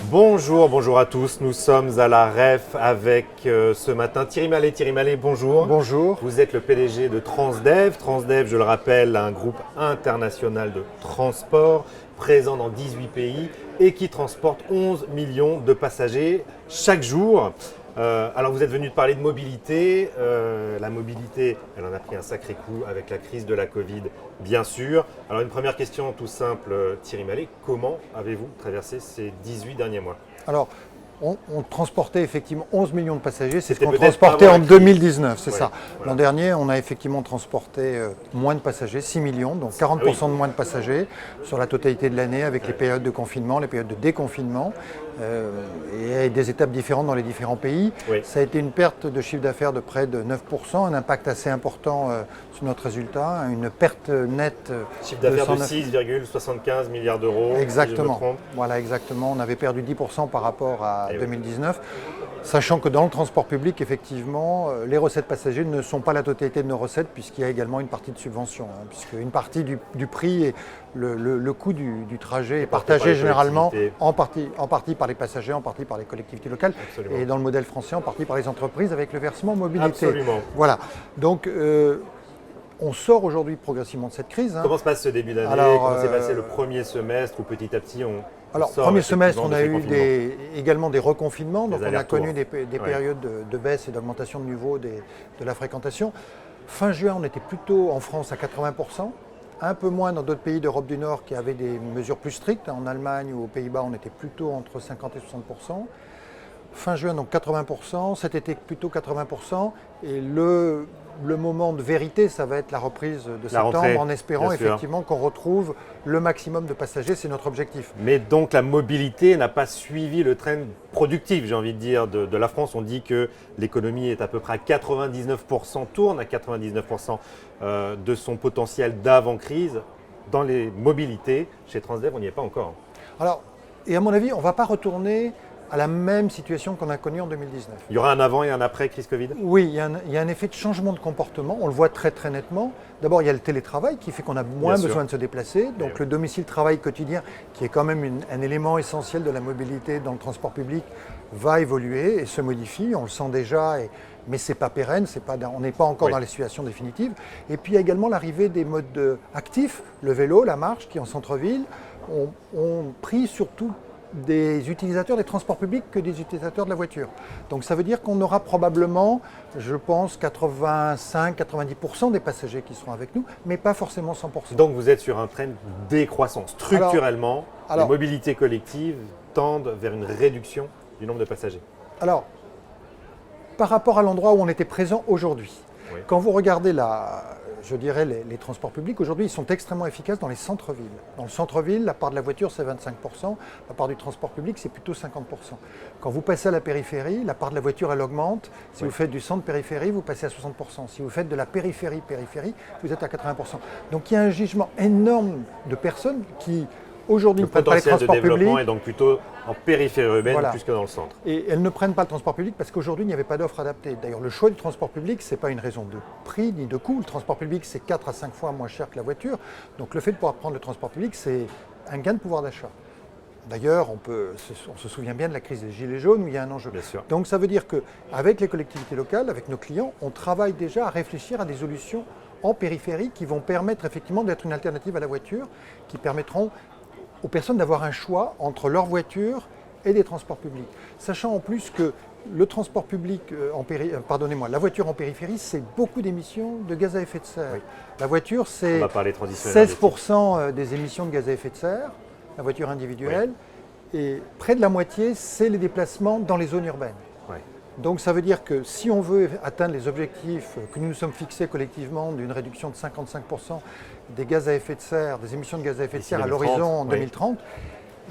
Bonjour à tous. Nous sommes à la REF avec ce matin Thierry Mallet. Thierry Mallet, bonjour. Bonjour. Vous êtes le PDG de Transdev. Transdev, je le rappelle, un groupe international de transport présent dans 18 pays et qui transporte 11 millions de passagers chaque jour. Alors vous êtes venu de parler de mobilité. La mobilité, elle en a pris un sacré coup avec la crise de la Covid, bien sûr. Alors une première question tout simple, Thierry Mallet, comment avez-vous traversé ces 18 derniers mois? Alors, on transportait effectivement 11 millions de passagers, c'est ce C'était qu'on peut-être transportait avant en la crise. 2019, c'est Ouais, ça. voilà. L'an dernier, on a effectivement transporté moins de passagers, 6 millions, donc 40% de moins de passagers sur la totalité de l'année avec les périodes de confinement, les périodes de déconfinement et des étapes différentes dans les différents pays. Oui. Ça a été une perte de chiffre d'affaires de près de 9%, un impact assez important sur notre résultat, une perte nette Chiffre d'affaires de 109. 6,75 milliards d'euros. Exactement. Si je me trompe. Voilà, exactement. On avait perdu 10% par rapport à Eh oui. 2019, sachant que dans le transport public, effectivement, les recettes passagers ne sont pas la totalité de nos recettes, puisqu'il y a également une partie de subvention, puisque une partie du prix et le coût du trajet est porté par partagé les généralement collectivités. en partie par les passagers, en partie par les collectivités locales, Absolument. et dans le modèle français, en partie par les entreprises avec le versement mobilité. Absolument. Voilà. Donc, on sort aujourd'hui progressivement de cette crise. Comment se passe ce début d'année? Alors, Comment s'est passé le premier semestre où petit à petit on Alors, sort premier semestre, on effectivement a de ces eu confinements? également des reconfinements, donc on a allers-retours. connu des périodes de baisse et d'augmentation de niveau de la fréquentation. Fin juin, on était plutôt en France à 80%, un peu moins dans d'autres pays d'Europe du Nord qui avaient des mesures plus strictes. En Allemagne ou aux Pays-Bas, on était plutôt entre 50 et 60%. Fin juin, donc 80%, cet été plutôt 80%, et le moment de vérité, ça va être la reprise de La septembre, rentrée, en espérant bien sûr. effectivement qu'on retrouve le maximum de passagers, c'est notre objectif. Mais donc la mobilité n'a pas suivi le trend productif, j'ai envie de dire, de la France. On dit que l'économie est à peu près à 99%, tourne à 99% de son potentiel d'avant-crise. Dans les mobilités, chez Transdev, on n'y est pas encore. Alors, et à mon avis, on ne va pas retourner à la même situation qu'on a connue en 2019. Il y aura un avant et un après crise Covid? Oui, il y a un effet de changement de comportement, on le voit très très nettement. D'abord, il y a le télétravail qui fait qu'on a moins Bien sûr. besoin de se déplacer. Donc oui. le domicile-travail quotidien, qui est quand même un élément essentiel de la mobilité dans le transport public, va évoluer et se modifie. On le sent déjà, mais ce n'est pas pérenne, on n'est pas encore Oui. dans les situations définitives. Et puis il y a également l'arrivée des modes actifs, le vélo, la marche, qui en centre-ville ont pris surtout des utilisateurs des transports publics que des utilisateurs de la voiture. Donc ça veut dire qu'on aura probablement, je pense, 85-90% des passagers qui seront avec nous, mais pas forcément 100%. Donc vous êtes sur un trend décroissant. Structurellement, les mobilités collectives tendent vers une réduction du nombre de passagers. Alors, par rapport à l'endroit où on était présent aujourd'hui, Oui. quand vous regardez les transports publics, aujourd'hui, ils sont extrêmement efficaces dans les centres-villes. Dans le centre-ville, la part de la voiture, c'est 25%, la part du transport public, c'est plutôt 50%. Quand vous passez à la périphérie, la part de la voiture, elle augmente. Si Oui. vous faites du centre-périphérie, vous passez à 60%. Si vous faites de la périphérie, vous êtes à 80%. Donc il y a un gisement énorme de personnes qui, aujourd'hui, Le ne prennent pas les potentiel de transports développement publics. est donc plutôt en périphérie urbaine Voilà. plus que dans le centre. Et elles ne prennent pas le transport public parce qu'aujourd'hui, il n'y avait pas d'offre adaptée. D'ailleurs, le choix du transport public, ce n'est pas une raison de prix ni de coût. Le transport public, c'est 4 à 5 fois moins cher que la voiture. Donc le fait de pouvoir prendre le transport public, c'est un gain de pouvoir d'achat. D'ailleurs, on se souvient bien de la crise des Gilets jaunes où il y a un enjeu. Bien sûr. Donc ça veut dire qu'avec les collectivités locales, avec nos clients, on travaille déjà à réfléchir à des solutions en périphérie qui vont permettre effectivement d'être une alternative à la voiture, qui permettront aux personnes d'avoir un choix entre leur voiture et des transports publics. Sachant en plus que le transport public, la voiture en périphérie, c'est beaucoup d'émissions de gaz à effet de serre. Oui. La voiture, On c'est va parler transition énergétique. 16% des émissions de gaz à effet de serre, la voiture individuelle, et près de la moitié, c'est les déplacements dans les zones urbaines. Ouais. Donc ça veut dire que si on veut atteindre les objectifs que nous nous sommes fixés collectivement d'une réduction de 55% des gaz à effet de serre, des émissions de gaz à effet de D'ici serre à 2030, l'horizon oui. 2030,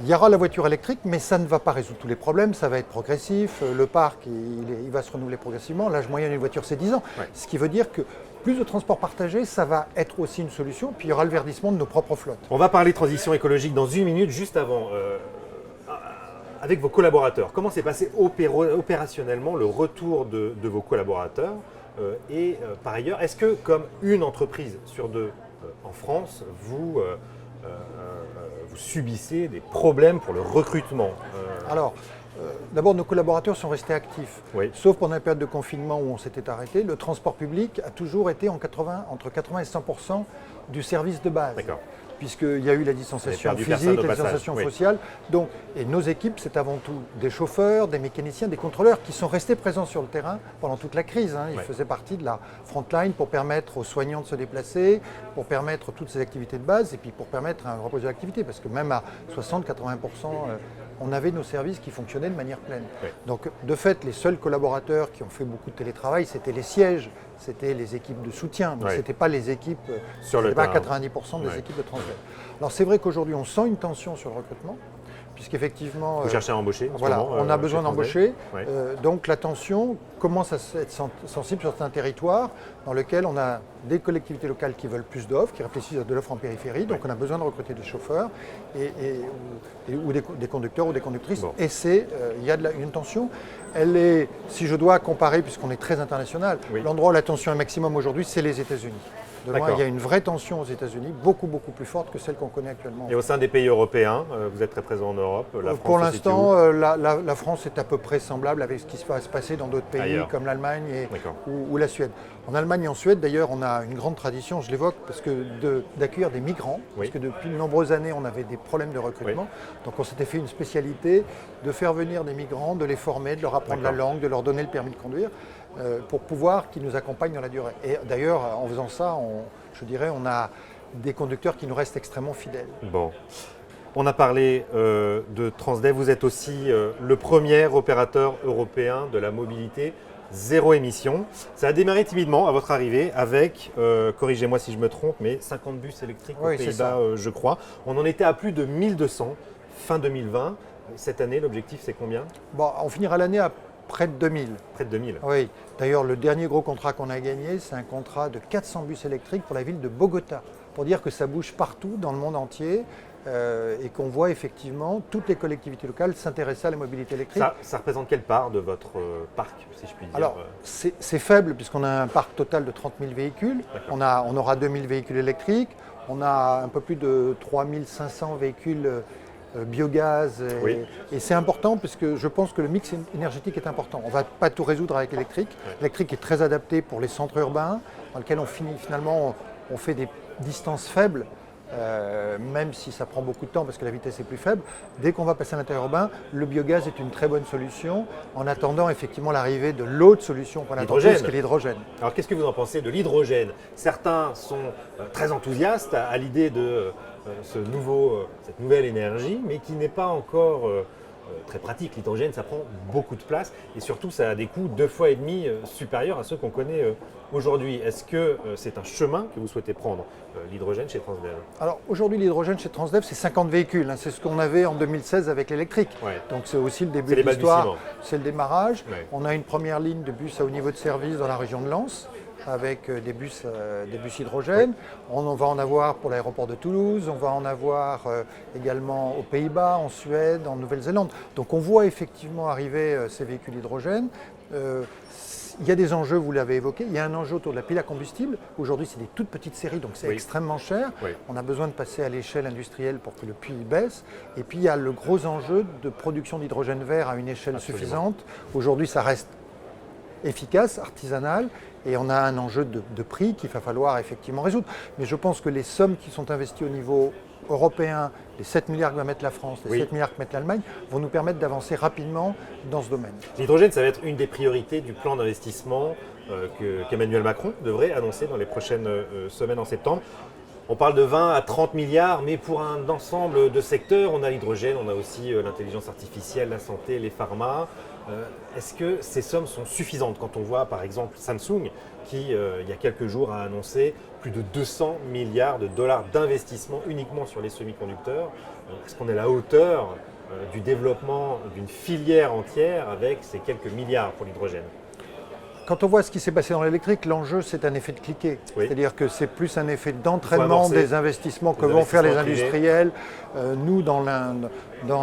il y aura la voiture électrique, mais ça ne va pas résoudre tous les problèmes, ça va être progressif, le parc il va se renouveler progressivement, l'âge moyen d'une voiture c'est 10 ans, Ouais. ce qui veut dire que plus de transport partagé, ça va être aussi une solution, puis il y aura le verdissement de nos propres flottes. On va parler transition écologique dans une minute, juste avant. Avec vos collaborateurs, comment s'est passé opérationnellement le retour de vos collaborateurs par ailleurs, est-ce que comme une entreprise sur deux en France, vous subissez des problèmes pour le recrutement. Alors, d'abord, nos collaborateurs sont restés actifs. Oui. Sauf pendant la période de confinement où on s'était arrêté. Le transport public a toujours été entre 80 et 100% du service de base. D'accord. Puisqu'il y a eu la distanciation perdu physique, personne au la passage, distanciation oui. sociale. Donc, et nos équipes, c'est avant tout des chauffeurs, des mécaniciens, des contrôleurs qui sont restés présents sur le terrain pendant toute la crise. Ils Ouais. faisaient partie de la frontline pour permettre aux soignants de se déplacer, pour permettre toutes ces activités de base et puis pour permettre un repos de l'activité. Parce que même à 60-80%, on avait nos services qui fonctionnaient de manière pleine. Ouais. Donc, de fait, les seuls collaborateurs qui ont fait beaucoup de télétravail, c'était les sièges, c'était les équipes de soutien, mais Ouais. ce n'était pas les équipes, Sur le c'était pas terrain. 90% des Ouais. équipes de transfert. Alors, c'est vrai qu'aujourd'hui, on sent une tension sur le recrutement, puisqu'effectivement, Vous cherchez à embaucher en ce voilà, moment, on a chez besoin Transdev. d'embaucher. Ouais. Donc la tension commence à être sensible sur certains territoires dans lesquels on a des collectivités locales qui veulent plus d'offres, qui réfléchissent à de l'offre en périphérie. Donc on a besoin de recruter des chauffeurs ou des conducteurs ou des conductrices. Bon. Et il y a une tension. Elle est, si je dois comparer, puisqu'on est très international, Oui. l'endroit où la tension est maximum aujourd'hui, c'est les États-Unis. De loin, D'accord. il y a une vraie tension aux États-Unis, beaucoup plus forte que celle qu'on connaît actuellement. Et au sein des pays européens, vous êtes très présent en Europe. La France Pour se situe l'instant, où la France est à peu près semblable avec ce qui va se passer dans d'autres pays Ailleurs. comme l'Allemagne D'accord. ou la Suède. En Allemagne et en Suède, d'ailleurs, on a une grande tradition, je l'évoque, parce que d'accueillir des migrants, Oui. parce que depuis de nombreuses années, on avait des problèmes de recrutement. Donc on s'était fait une spécialité de faire venir des migrants, de les former, de leur apprendre la D'accord. langue, de leur donner le permis de conduire, pour pouvoir qu'ils nous accompagnent dans la durée. Et d'ailleurs, en faisant ça, je dirais, on a des conducteurs qui nous restent extrêmement fidèles. Bon. On a parlé de Transdev. Vous êtes aussi le premier opérateur européen de la mobilité zéro émission. Ça a démarré timidement à votre arrivée avec, corrigez-moi si je me trompe, mais 50 bus électriques Oui, aux c'est Pays-Bas, ça. je crois. On en était à plus de 1200 fin 2020. Cette année, l'objectif, c'est combien? Bon, on finira l'année à près de 2000. Près de 2000. Oui, d'ailleurs, le dernier gros contrat qu'on a gagné, c'est un contrat de 400 bus électriques pour la ville de Bogota, pour dire que ça bouge partout dans le monde entier et qu'on voit effectivement toutes les collectivités locales s'intéresser à la mobilité électrique. Ça représente quelle part de votre parc, si je puis dire? Alors, c'est faible puisqu'on a un parc total de 30 000 véhicules, on aura 2000 véhicules électriques, on a un peu plus de 3500 véhicules biogaz Oui. et c'est important parce que je pense que le mix énergétique est important. On ne va pas tout résoudre avec l'électrique. Ouais. L'électrique est très adapté pour les centres urbains dans lesquels on fait des distances faibles, même si ça prend beaucoup de temps parce que la vitesse est plus faible. Dès qu'on va passer à l'intérieur urbain, le biogaz est une très bonne solution en attendant effectivement l'arrivée de l'autre solution qu'on attend tous, qui est l'hydrogène. Alors qu'est-ce que vous en pensez de l'hydrogène? Certains sont très enthousiastes à l'idée de cette nouvelle énergie, mais qui n'est pas encore très pratique. L'hydrogène, ça prend beaucoup de place et surtout, ça a des coûts 2,5 fois supérieurs à ceux qu'on connaît aujourd'hui. Est-ce que c'est un chemin que vous souhaitez prendre, l'hydrogène chez Transdev? Alors aujourd'hui, l'hydrogène chez Transdev, c'est 50 véhicules. C'est ce qu'on avait en 2016 avec l'électrique. Ouais. Donc c'est aussi le début C'est les de l'histoire. balbutiements. C'est le démarrage. Ouais. On a une première ligne de bus à haut niveau de service dans la région de Lens avec des bus hydrogène. On va en avoir pour l'aéroport de Toulouse, on va en avoir également aux Pays-Bas, en Suède, en Nouvelle-Zélande. Donc on voit effectivement arriver ces véhicules hydrogène. Il y a des enjeux, vous l'avez évoqué, il y a un enjeu autour de la pile à combustible. Aujourd'hui, c'est des toutes petites séries, donc c'est Oui. extrêmement cher. Oui. On a besoin de passer à l'échelle industrielle pour que le prix baisse. Et puis, il y a le gros enjeu de production d'hydrogène vert à une échelle Absolument. suffisante. Aujourd'hui, ça reste efficace, artisanal, et on a un enjeu de prix qu'il va falloir effectivement résoudre. Mais je pense que les sommes qui sont investies au niveau européen, les 7 milliards que va mettre la France, les Oui. 7 milliards que met l'Allemagne, vont nous permettre d'avancer rapidement dans ce domaine. L'hydrogène, ça va être une des priorités du plan d'investissement qu'Emmanuel Macron devrait annoncer dans les prochaines semaines en septembre. On parle de 20 à 30 milliards, mais pour un ensemble de secteurs, on a l'hydrogène, on a aussi l'intelligence artificielle, la santé, les pharma. Est-ce que ces sommes sont suffisantes quand on voit par exemple Samsung qui, il y a quelques jours, a annoncé plus de 200 milliards de dollars d'investissement uniquement sur les semi-conducteurs? Est-ce qu'on est à la hauteur du développement d'une filière entière avec ces quelques milliards pour l'hydrogène? Quand on voit ce qui s'est passé dans l'électrique, l'enjeu c'est un effet de cliquet. Oui. C'est-à-dire que c'est plus un effet Il faut d'entraînement amorcer des investissements que les vont faire les investissements privés. industriels. Nous,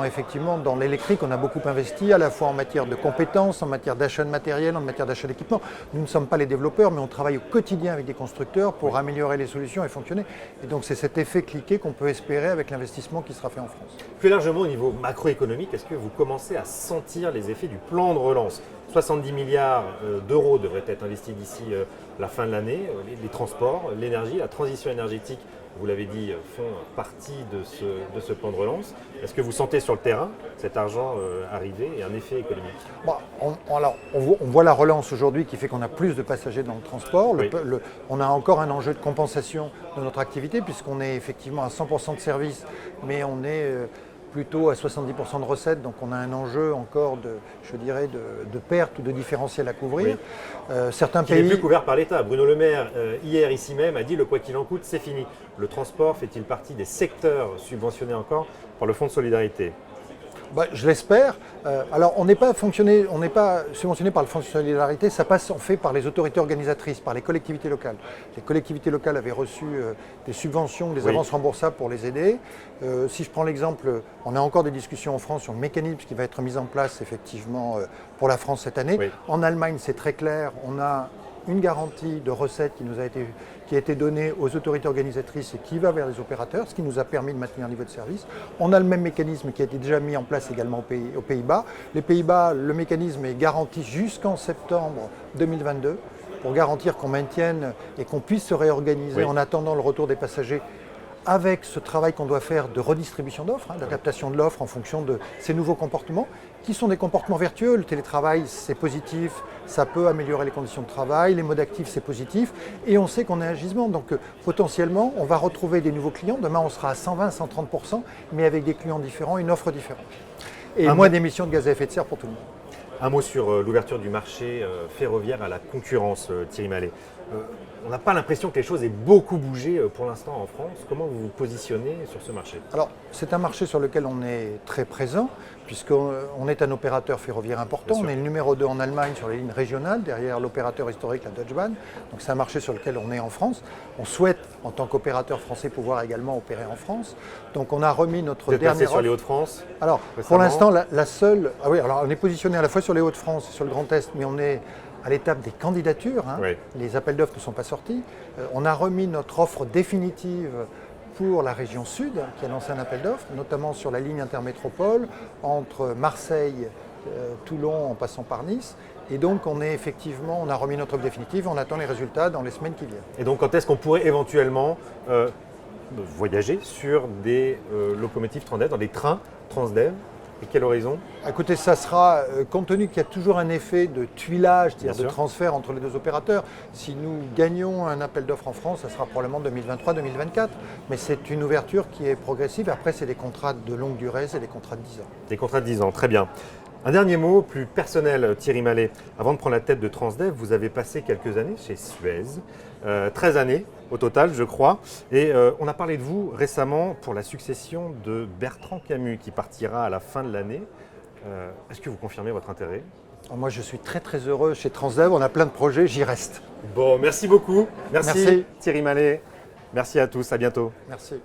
effectivement, dans l'électrique, on a beaucoup investi, à la fois en matière de compétences, en matière d'achat de matériel, en matière d'achat d'équipement. Nous ne sommes pas les développeurs, mais on travaille au quotidien avec des constructeurs pour améliorer les solutions et fonctionner. Et donc c'est cet effet cliquet qu'on peut espérer avec l'investissement qui sera fait en France. Plus largement au niveau macroéconomique, est-ce que vous commencez à sentir les effets du plan de relance ? 70 milliards d'euros devraient être investis d'ici la fin de l'année. Les transports, l'énergie, la transition énergétique, vous l'avez dit, font partie de ce plan de relance. Est-ce que vous sentez sur le terrain cet argent arriver et un effet économique ? Bon, on voit la relance aujourd'hui qui fait qu'on a plus de passagers dans le transport. Oui. On a encore un enjeu de compensation de notre activité puisqu'on est effectivement à 100% de service, mais on est plutôt à 70% de recettes, donc on a un enjeu encore de perte ou de différentiel à couvrir. Oui. Certains Qui pays... n'est plus couvert par l'État. Bruno Le Maire, hier ici même, a dit le quoi qu'il en coûte, c'est fini. Le transport fait-il partie des secteurs subventionnés encore par le Fonds de solidarité ? Je l'espère. Alors, on n'est pas subventionné par le Fonds de solidarité, ça passe en fait par les autorités organisatrices, par les collectivités locales. Les collectivités locales avaient reçu des subventions, des avances remboursables pour les aider. Si je prends l'exemple, on a encore des discussions en France sur le mécanisme qui va être mis en place effectivement pour la France cette année. Oui. En Allemagne, c'est très clair, on a une garantie de recettes qui a été donnée aux autorités organisatrices et qui va vers les opérateurs, ce qui nous a permis de maintenir un niveau de service. On a le même mécanisme qui a été déjà mis en place également aux Pays-Bas. Les Pays-Bas, le mécanisme est garanti jusqu'en septembre 2022 pour garantir qu'on maintienne et qu'on puisse se réorganiser en attendant le retour des passagers avec ce travail qu'on doit faire de redistribution d'offres, d'adaptation de l'offre en fonction de ces nouveaux comportements, qui sont des comportements vertueux. Le télétravail, c'est positif, ça peut améliorer les conditions de travail, les modes actifs, c'est positif, et on sait qu'on est un gisement. Donc potentiellement, on va retrouver des nouveaux clients. Demain, on sera à 120-130%, mais avec des clients différents, une offre différente. Et moins d'émissions de gaz à effet de serre pour tout le monde. Un mot sur l'ouverture du marché ferroviaire à la concurrence, Thierry Mallet. On n'a pas l'impression que les choses aient beaucoup bougé pour l'instant en France. Comment vous vous positionnez sur ce marché ? Alors, c'est un marché sur lequel on est très présent, puisqu'on est un opérateur ferroviaire important. On est le numéro 2 en Allemagne sur les lignes régionales, derrière l'opérateur historique, la Deutsche Bahn. Donc c'est un marché sur lequel on est en France. On souhaite, en tant qu'opérateur français, pouvoir également opérer en France. Donc on a remis notre dernière dernière sur les Hauts-de-France ? Alors, pour l'instant, la seule... Ah oui, alors on est positionné à la fois sur les Hauts-de-France et sur le Grand Est, mais on est à l'étape des candidatures. Oui. Les appels d'offres ne sont pas sortis. On a remis notre offre définitive pour la région Sud, qui a lancé un appel d'offres, notamment sur la ligne intermétropole, entre Marseille, Toulon, en passant par Nice. Et donc, on a remis notre offre définitive, on attend les résultats dans les semaines qui viennent. Et donc, quand est-ce qu'on pourrait éventuellement voyager sur des locomotives Transdev, dans des trains Transdev ? Et quel horizon ? Écoutez, ça sera, compte tenu qu'il y a toujours un effet de tuilage, c'est-à-dire de transfert entre les deux opérateurs, si nous gagnons un appel d'offres en France, ça sera probablement 2023-2024. Mais c'est une ouverture qui est progressive. Après, c'est des contrats de longue durée, c'est des contrats de 10 ans. Des contrats de 10 ans, très bien. Un dernier mot, plus personnel, Thierry Mallet. Avant de prendre la tête de Transdev, vous avez passé quelques années chez Suez, 13 années au total, je crois. Et on a parlé de vous récemment pour la succession de Bertrand Camus qui partira à la fin de l'année. Est-ce que vous confirmez votre intérêt ? Moi, je suis très très heureux chez Transdev. On a plein de projets, j'y reste. Bon, merci beaucoup. Merci. Thierry Mallet. Merci à tous, à bientôt. Merci.